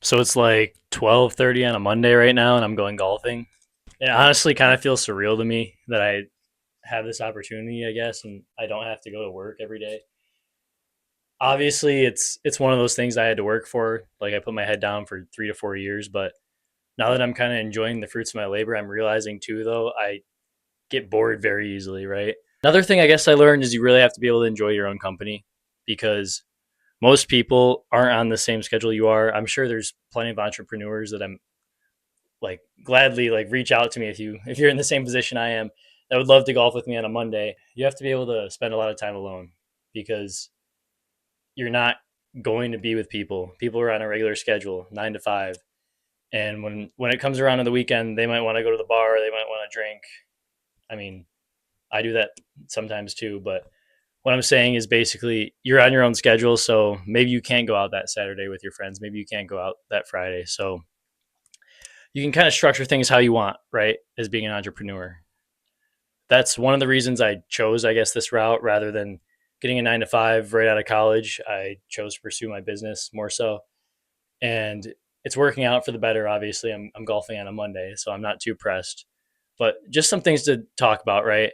So it's like 12:30 on a Monday right now, and I'm going golfing. It honestly kind of feels surreal to me that I have this opportunity, I guess, and I don't have to go to work every day. Obviously, it's one of those things I had to work for. Like I put my head down for 3 to 4 years, but now that I'm kind of enjoying the fruits of my labor, I'm realizing too, though, I get bored very easily. Right. Another thing I guess I learned is you really have to be able to enjoy your own company because most people aren't on the same schedule you are. I'm sure there's plenty of entrepreneurs that I'm like gladly like reach out to me if you're in the same position I am that would love to golf with me on a Monday. You have to be able to spend a lot of time alone because you're not going to be with people. People are on a regular schedule, 9 to 5. And when it comes around on the weekend, they might want to go to the bar, they might want to drink. I mean, I do that sometimes too, but what I'm saying is basically you're on your own schedule, so maybe you can't go out that Saturday with your friends, maybe you can't go out that Friday. So you can kind of structure things how you want, right? As being an entrepreneur. That's one of the reasons I chose, I guess, this route rather than getting a 9 to 5 right out of college. I chose to pursue my business more so. And it's working out for the better, obviously. I'm golfing on a Monday, so I'm not too pressed. But just some things to talk about, right?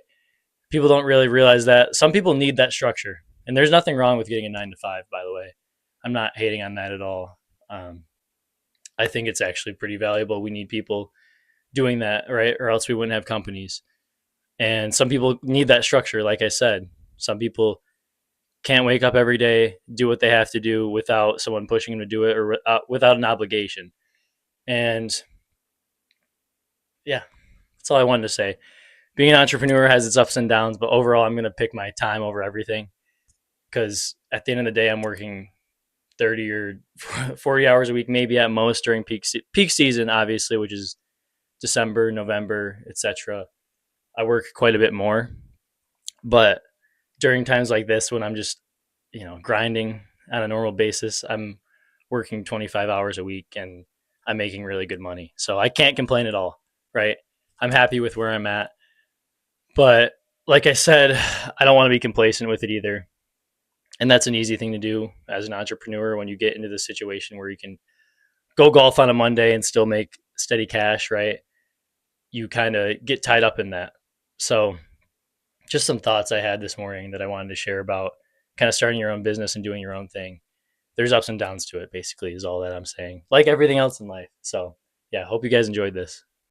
People don't really realize that some people need that structure. And there's nothing wrong with getting a 9 to 5, by the way. I'm not hating on that at all. Um, I think it's actually pretty valuable. We need people doing that, right? Or else we wouldn't have companies. And some people need that structure, like I said. Some people can't wake up every day, do what they have to do without someone pushing them to do it or without an obligation. And yeah, that's all I wanted to say. Being an entrepreneur has its ups and downs, but overall, I'm going to pick my time over everything because at the end of the day, I'm working 30 or 40 hours a week, maybe at most during peak season, obviously, which is December, November, etc. I work quite a bit more, but during times like this when I'm just, grinding on a normal basis, I'm working 25 hours a week and I'm making really good money. So I can't complain at all, right? I'm happy with where I'm at. But like I said, I don't want to be complacent with it either. And that's an easy thing to do as an entrepreneur when you get into the situation where you can go golf on a Monday and still make steady cash, right? You kind of get tied up in that. So just some thoughts I had this morning that I wanted to share about kind of starting your own business and doing your own thing. There's ups and downs to it, basically, is all that I'm saying, like everything else in life. So, yeah, hope you guys enjoyed this.